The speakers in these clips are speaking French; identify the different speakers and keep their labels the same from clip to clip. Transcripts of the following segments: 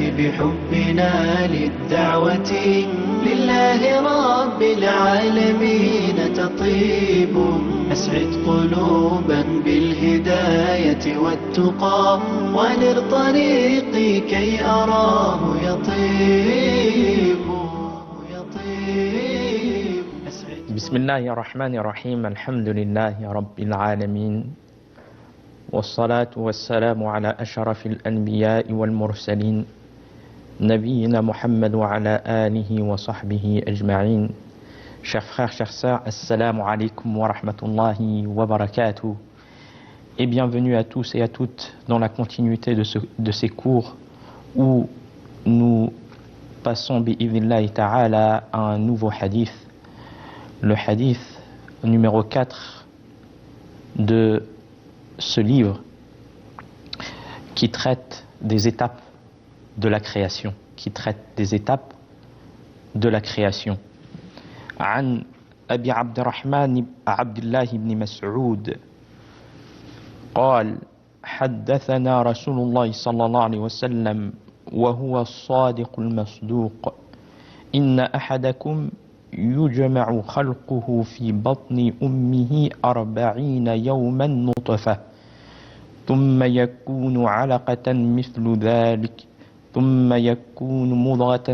Speaker 1: بحبنا للدعوة لله رب العالمين تطيب. أسعد قلوبا بالهداية والتقى وانر طريقي كي أراه يطيب.
Speaker 2: بسم الله الرحمن الرحيم. الحمد لله رب العالمين، والصلاة والسلام على أشرف الأنبياء والمرسلين نبينا محمد وعلى آله وصحبه أجمعين. Chers frères, chères sœurs, assalamu alaikum wa rahmatullahi wa barakatuh. Et bienvenue à tous et à toutes dans la continuité de ces cours où nous passons bi'idhnillahi ta'ala à un nouveau hadith. Le hadith numéro 4 de ce livre qui traite des étapes de la création, عن أبي عبد الرحمن عبد الله بن مسعود قال حدثنا رسول الله صلى الله عليه وسلم وهو الصادق المصدوق إن أحدكم يجمع خلقه في بطن أمه 40 يوما نطفة ثم يكون علقة مثل ذلك ثم يكون مضغة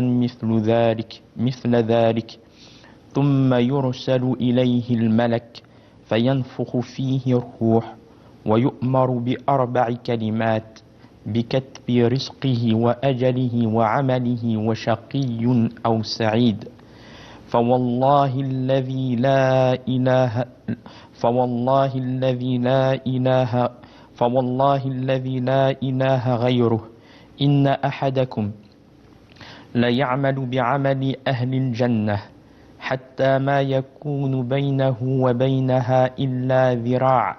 Speaker 2: مثل ذلك ثم يرسل إليه الملك فينفخ فيه الروح ويؤمر ب4 كلمات بكتب رزقه وأجله وعمله وشقي أو سعيد. فوالله الذي لا إله غيره إن أحدكم ليعمل بعمل أهل الجنة حتى ما يكون بينه وبينها إلا ذراع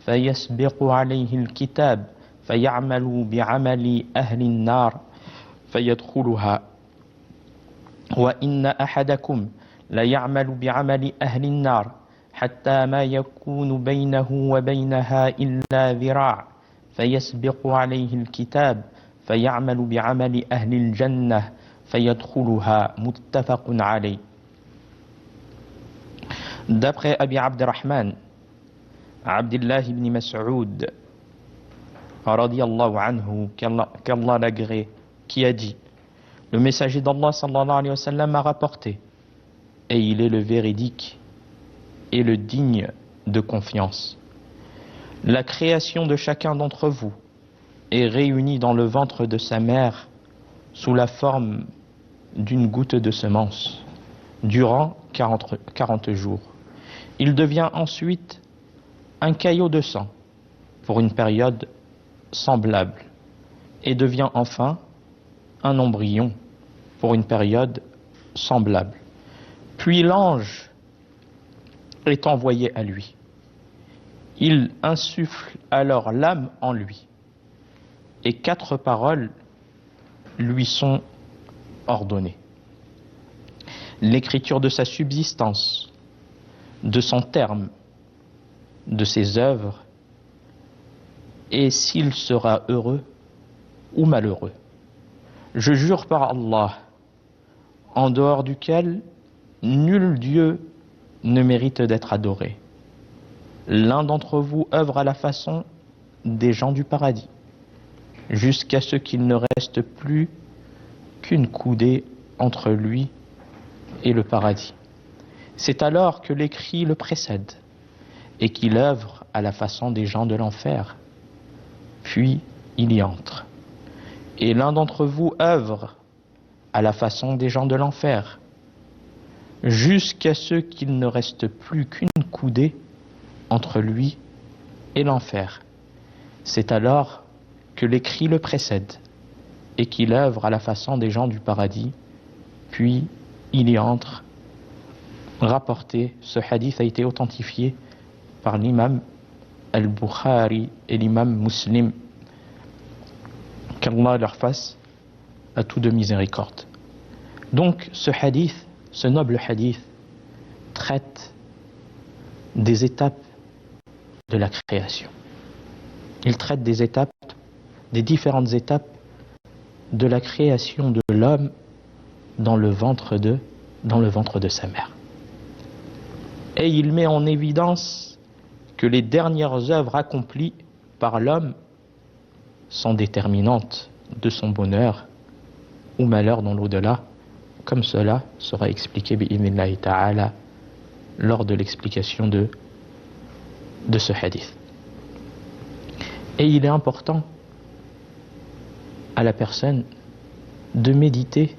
Speaker 2: فيسبق عليه الكتاب فيعمل بعمل أهل النار فيدخلها وإن أحدكم ليعمل بعمل أهل النار حتى ما يكون بينه وبينها إلا ذراع فيسبق عليه الكتاب فيعمل بعمل أهل الجنة فيدخلها متفق عليه. D'après Abi Abdurrahman Abdullah ibn Mas'ud radiyallahu anhu, qu'Allah l'agrée, qui a dit: le messager d'Allah sallallahu alayhi wa sallam a rapporté, et il est le véridique et le digne de confiance. La création de chacun d'entre vous est réunie dans le ventre de sa mère sous la forme d'une goutte de semence durant 40 jours. Il devient ensuite un caillot de sang pour une période semblable et devient enfin un embryon pour une période semblable. Puis l'ange est envoyé à lui. Il insuffle alors l'âme en lui et 4 paroles lui sont ordonnées: l'écriture de sa subsistance, de son terme, de ses œuvres, et s'il sera heureux ou malheureux. Je jure par Allah, en dehors duquel nul Dieu ne mérite d'être adoré. L'un d'entre vous œuvre à la façon des gens du paradis, jusqu'à ce qu'il ne reste plus qu'une coudée entre lui et le paradis. C'est alors que l'écrit le précède et qu'il œuvre à la façon des gens de l'enfer, puis il y entre. Et l'un d'entre vous œuvre à la façon des gens de l'enfer, jusqu'à ce qu'il ne reste plus qu'une coudée entre lui et l'enfer. C'est alors que l'écrit le précède et qu'il œuvre à la façon des gens du paradis, puis il y entre. Rapporté, ce hadith a été authentifié par l'imam al-Bukhari et l'imam Muslim, qu'Allah leur fasse à tout de miséricorde. Donc ce hadith, ce noble hadith, traite des étapes de la création. Il traite des différentes étapes de la création de l'homme dans le ventre de sa mère. Et il met en évidence que les dernières œuvres accomplies par l'homme sont déterminantes de son bonheur ou malheur dans l'au-delà, comme cela sera expliqué bi'idhnillahi ta'ala lors de l'explication de ce hadith. Et il est important à la personne de méditer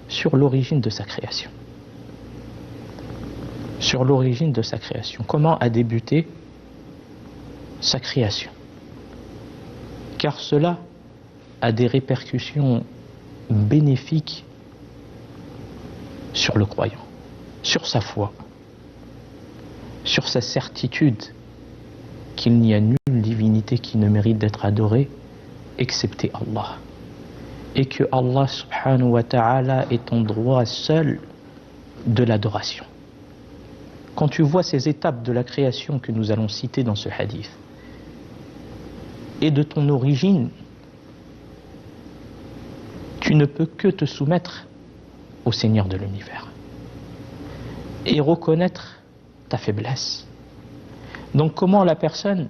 Speaker 2: sur l'origine de sa création. Sur l'origine de sa création. Comment a débuté sa création? Car cela a des répercussions bénéfiques sur le croyant, sur sa foi, sur sa certitude qu'il n'y a nulle divinité qui ne mérite d'être adorée excepté Allah, et que Allah subhanahu wa ta'ala est en droit seul de l'adoration. Quand tu vois ces étapes de la création que nous allons citer dans ce hadith, et de ton origine, tu ne peux que te soumettre au Seigneur de l'univers et reconnaître ta faiblesse. Donc comment la personne,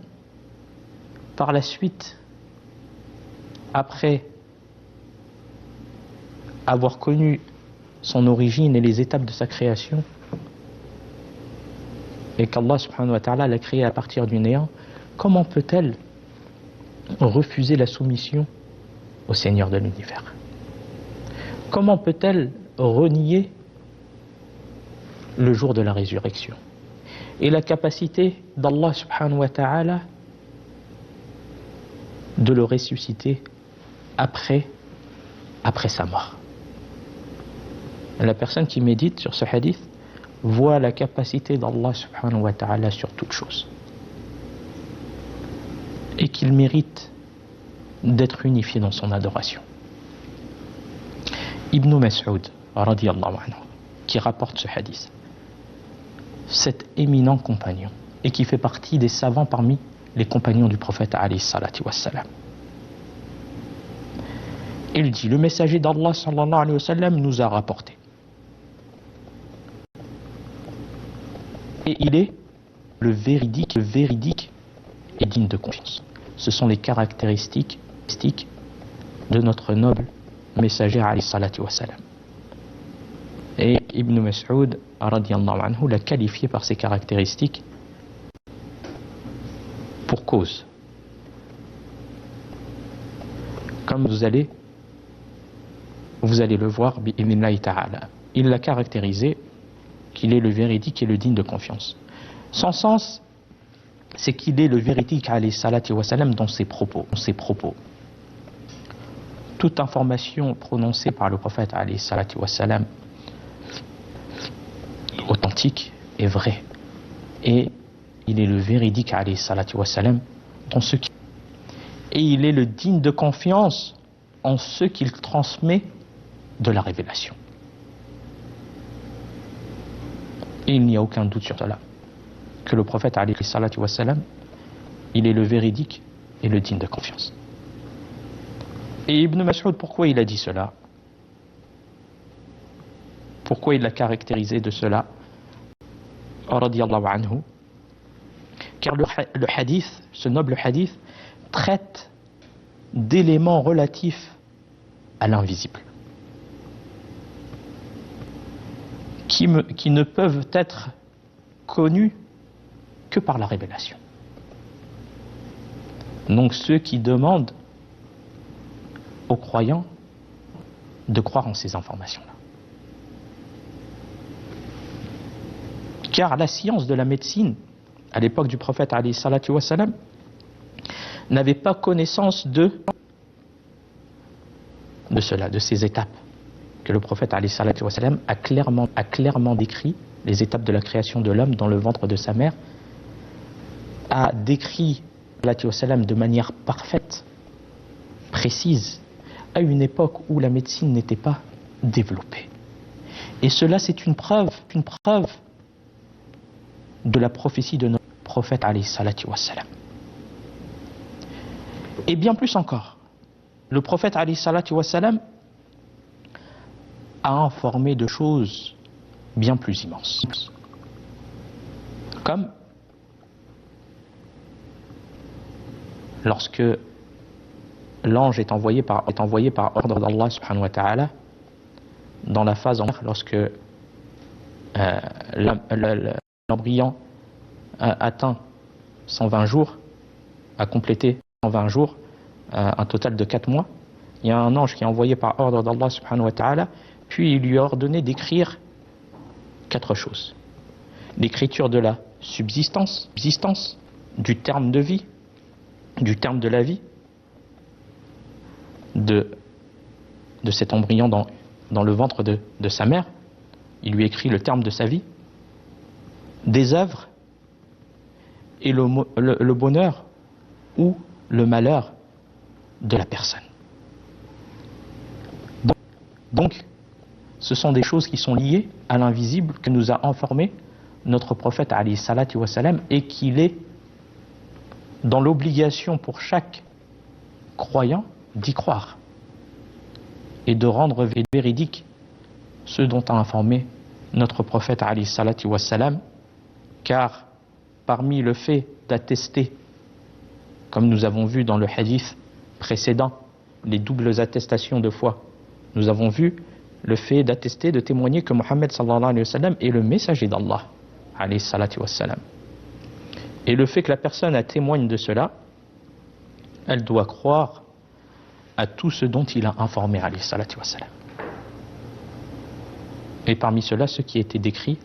Speaker 2: par la suite, après avoir connu son origine et les étapes de sa création, et qu'Allah subhanahu wa ta'ala l'a créée à partir du néant, comment peut-elle refuser la soumission au Seigneur de l'univers? Comment peut-elle renier le jour de la résurrection et la capacité d'Allah subhanahu wa ta'ala de le ressusciter après sa mort? La personne qui médite sur ce hadith voit la capacité d'Allah subhanahu wa ta'ala sur toute chose et qu'il mérite d'être unifié dans son adoration. Ibn Mas'ud radiyallahu anhu, qui rapporte ce hadith, cet éminent compagnon, et qui fait partie des savants parmi les compagnons du prophète alayhi salatu wassalam. Il dit, le messager d'Allah sallallahu alayhi wa sallam nous a rapporté, et il est le véridique et digne de confiance. Ce sont les caractéristiques de notre noble messager alayhi salatu wassalam. Et Ibn Mas'ud radiyallahu anhu l'a qualifié par ces caractéristiques pour cause. Comme vous allez le voir bi'idhnillahi ta'ala. Il l'a caractérisé qu'il est le véridique et le digne de confiance. Son sens, c'est qu'il est le véridique alayhi salatu wassalam dans ses propos. Toute information prononcée par le prophète alayhi salatu wassalam authentique et vraie. Et il est le véridique alayhi salatu wassalam dans ce qu'il... Et il est le digne de confiance en ce qu'il transmet de la révélation. Et il n'y a aucun doute sur cela, que le prophète alayhi salatu wassalam, il est le véridique et le digne de confiance. Et Ibn Mas'ud, pourquoi il a dit cela? Pourquoi il l'a caractérisé de cela? Radiyallahu anhu. Car le hadith, ce noble hadith, traite d'éléments relatifs à l'invisible, qui ne peuvent être connus que par la révélation. Donc ceux qui demandent aux croyants de croire en ces informations-là. Car la science de la médecine, à l'époque du prophète alayhi salatu wassalam, n'avait pas connaissance de cela, de ces étapes que le prophète alayhi salatu wassalam a clairement décrit, les étapes de la création de l'homme dans le ventre de sa mère, a décrit salatu wassalam de manière parfaite, précise, à une époque où la médecine n'était pas développée. Et cela, c'est une preuve de la prophétie de notre prophète alayhi salatu wassalam. Et bien plus encore, le prophète alayhi salatu wassalam a informé de choses bien plus immenses. Comme lorsque l'ange est envoyé par ordre d'Allah subhanahu wa ta'ala dans la phase lorsque l'embryon a atteint 120 jours, a complété 120 jours, un total de 4 mois, il y a un ange qui est envoyé par ordre d'Allah subhanahu wa ta'ala, puis il lui a ordonné d'écrire 4 choses. L'écriture de la subsistance, du terme de vie, du terme de la vie, de cet embryon dans le ventre de sa mère. Il lui écrit le terme de sa vie, des œuvres et le bonheur ou le malheur de la personne. Donc, ce sont des choses qui sont liées à l'invisible que nous a informé notre prophète alayhi salatu wassalam, et qu'il est dans l'obligation pour chaque croyant d'y croire et de rendre véridique ce dont a informé notre prophète alayhi salatu wassalam, car parmi le fait d'attester, comme nous avons vu dans le hadith précédent, les doubles attestations de foi, nous avons vu le fait d'attester, de témoigner que Mohammed sallallahu alayhi wa sallam est le messager d'Allah alayhi salatu wassalam. Et le fait que la personne témoigne de cela, elle doit croire à tout ce dont il a informé alayhi salatu wassalam. Et parmi cela, ce qui a été décrit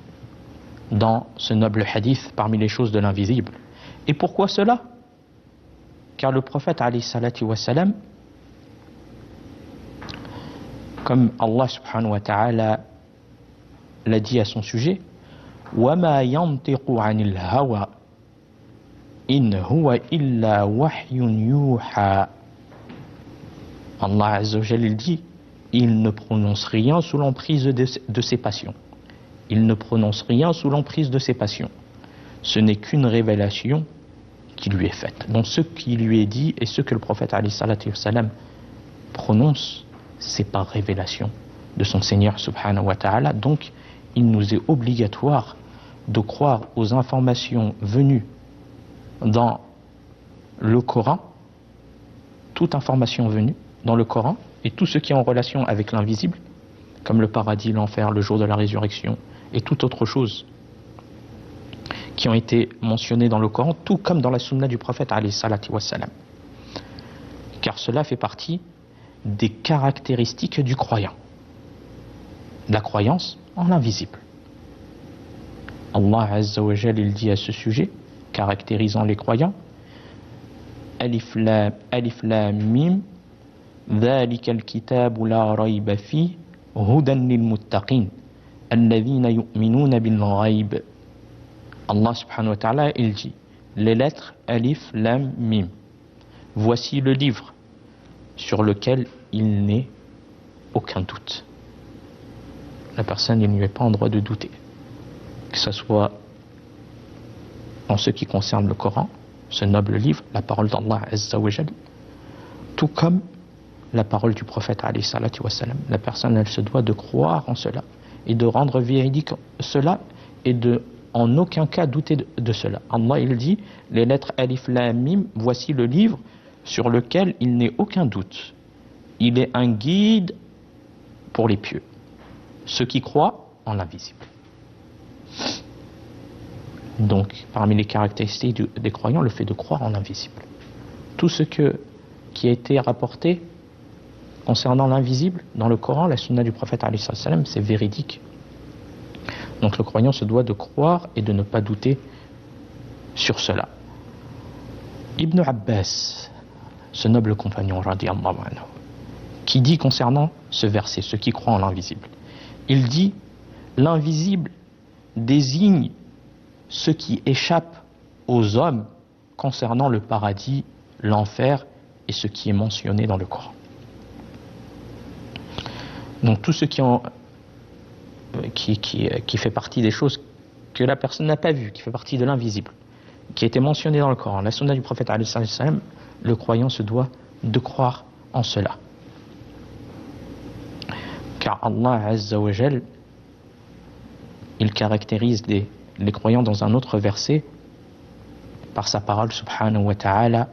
Speaker 2: dans ce noble hadith parmi les choses de l'invisible. Et pourquoi cela? Car le prophète alayhi salatu wassalam, comme Allah subhanahu wa ta'ala l'a dit à son sujet, وَمَا يَنْطِقُ عَنِ الْهَوَى إِنْ هُوَ إِلَّا وَحْيٌ يُوحَى. Allah azza wa jalla dit, il ne prononce rien sous l'emprise de ses passions. Il ne prononce rien sous l'emprise de ses passions. Ce n'est qu'une révélation qui lui est faite. Donc ce qui lui est dit et ce que le prophète alayhi salatu wassalam prononce, c'est par révélation de son Seigneur subhanahu wa ta'ala. Donc il nous est obligatoire de croire aux informations venues dans le Coran, toute information venue dans le Coran et tout ce qui est en relation avec l'invisible, comme le paradis, l'enfer, le jour de la résurrection et toute autre chose qui ont été mentionnées dans le Coran, tout comme dans la sunna du prophète alayhi salatu wassalam. Car cela fait partie des caractéristiques du croyant. La croyance en l'invisible. Allah azza wa jalla, il dit à ce sujet, caractérisant les croyants, Alif lam mim ذلك الكتاب لا ريب فيه هدى للمتقين الذين يؤمنون بالغيب. Allah subhanahu wa ta'ala, il dit, les lettres Alif Lam Mim, voici le livre sur lequel il n'est aucun doute. La personne, il n'y est pas en droit de douter, que ce soit en ce qui concerne le Coran, ce noble livre, la parole d'Allah azza wa jalla, tout comme la parole du prophète alayhi salatu wassalam. La personne, elle se doit de croire en cela et de rendre véridique cela et de en aucun cas douter de cela. Allah, il dit, les lettres Alif Lam Mim, voici le livre sur lequel il n'est aucun doute. Il est un guide pour les pieux, ceux qui croient en l'invisible. Donc, parmi les caractéristiques des croyants, le fait de croire en l'invisible. Tout ce qui a été rapporté concernant l'invisible dans le Coran, la sunna du prophète alayhi salam, c'est véridique. Donc le croyant se doit de croire et de ne pas douter sur cela. Ibn Abbas, ce noble compagnon, radiyallahu anhu, qui dit concernant ce verset, ceux qui croient en l'invisible, il dit, l'invisible désigne ce qui échappe aux hommes concernant le paradis, l'enfer et ce qui est mentionné dans le Coran. Donc tout ce qui fait partie des choses que la personne n'a pas vues, qui fait partie de l'invisible, qui a été mentionné dans le Coran, la sunna du prophète alayhi salam, le croyant se doit de croire en cela. Car Allah Azza wa Jal, il caractérise les croyants dans un autre verset par sa parole subhanahu wa ta'ala: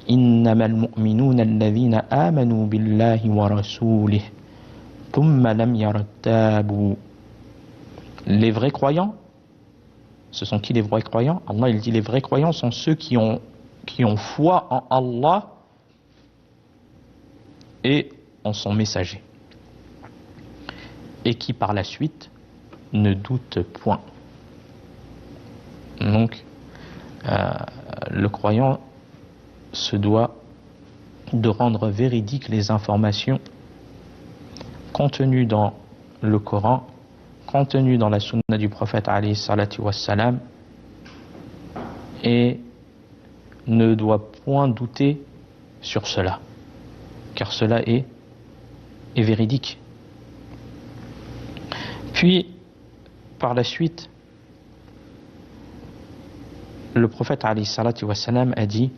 Speaker 2: إنما المؤمنون الذين آمنوا بالله ورسوله ثم لم يرتابوا. Les vrais croyants, ce sont qui les vrais croyants? Allah il dit les vrais croyants sont ceux qui ont foi en Allah et en son messager, et qui par la suite ne doutent point. Donc le croyant se doit de rendre véridiques les informations contenues dans le Coran, contenues dans la sunna du prophète alayhi salatu wassalam, et ne doit point douter sur cela, car cela est véridique. Puis par la suite, le prophète alayhi salatu wassalam a dit: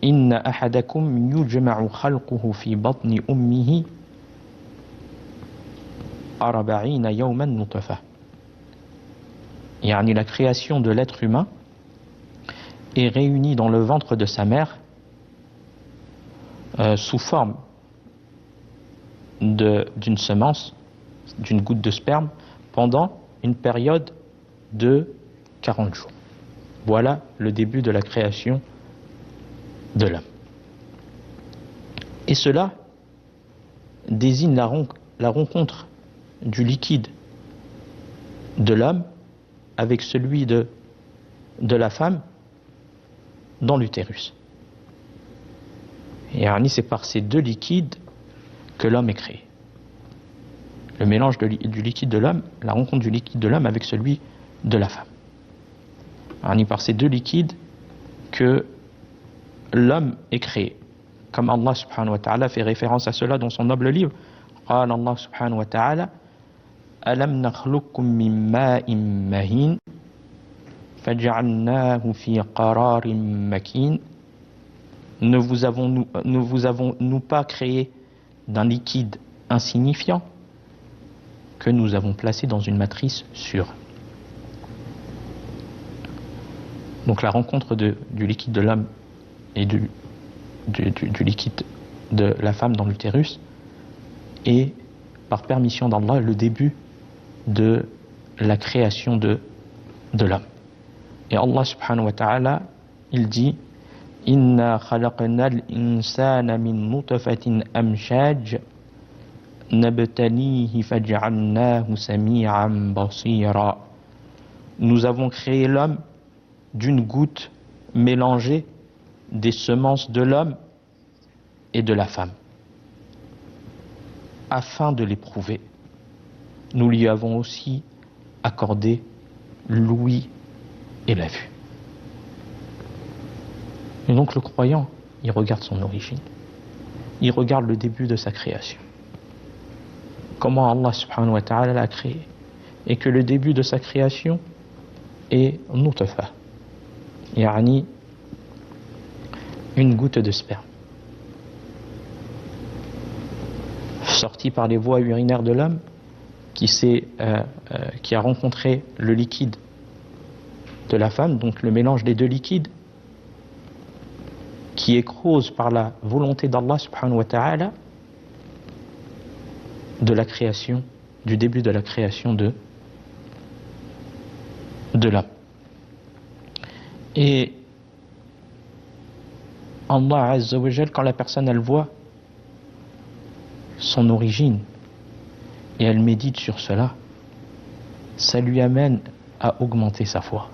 Speaker 2: Inna ahadakum yujma'u khalquhu fi batni ummihi 40 yawman nutfa. Yani la création de l'être humain est réunie dans le ventre de sa mère sous forme d'une semence, d'une goutte de sperme, pendant une période de 40 jours. Voilà le début de la création de l'homme. Et cela désigne la rencontre du liquide de l'homme avec celui de la femme dans l'utérus. Et c'est par ces deux liquides que l'homme est créé. Le mélange du liquide de l'homme, la rencontre du liquide de l'homme avec celui de la femme. Par ces deux liquides que l'homme est créé. Comme Allah subhanahu wa ta'ala fait référence à cela dans son noble livre. قال Allah subhanahu wa ta'ala: ألم نخلقكم من ماء مهين فجعلناه في قرار مكين. Ne vous avons-nous pas créé d'un liquide insignifiant que nous avons placé dans une matrice sûre. Donc la rencontre du liquide de l'homme et du liquide de la femme dans l'utérus est, par permission d'Allah, le début de la création de l'homme. Et Allah subhanahu wa ta'ala, il dit: Inna khalaqna al-insana min nutfatin amshaj nabtalihi faj'alnahu sami'an basira. Nous avons créé l'homme d'une goutte mélangée des semences de l'homme et de la femme, afin de l'éprouver. Nous lui avons aussi accordé l'ouïe et la vue. Et donc le croyant, il regarde son origine, il regarde le début de sa création, comment Allah subhanahu wa ta'ala l'a créé, et que le début de sa création est nutfa, yani une goutte de sperme sortie par les voies urinaires de l'homme qui a rencontré le liquide de la femme, donc le mélange des deux liquides qui est cause par la volonté d'Allah subhanahu wa ta'ala de la création, du début de la création de l'homme. Et Allah Azza wa Jal, quand la personne elle voit son origine et elle médite sur cela, ça lui amène à augmenter sa foi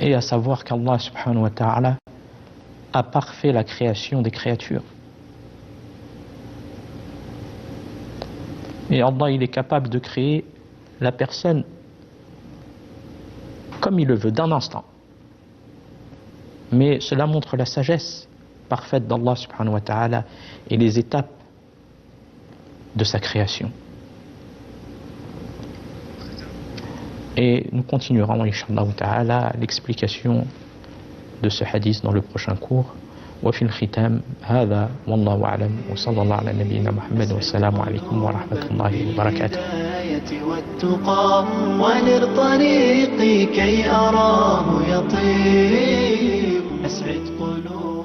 Speaker 2: et à savoir qu'Allah subhanahu wa ta'ala a parfait la création des créatures. Et Allah, il est capable de créer la personne comme il le veut, d'un instant. Mais cela montre la sagesse parfaite d'Allah subhanahu wa ta'ala et les étapes de sa création. Et nous continuerons, inshallah ta'ala, l'explication de ce hadith dans le prochain cours. وفي الختام هذا والله أعلم وصلى الله على نبينا محمد والسلام عليكم ورحمة الله وبركاته.
Speaker 1: والتقى ونر طريقي كي أراه يطير أسعد قلوب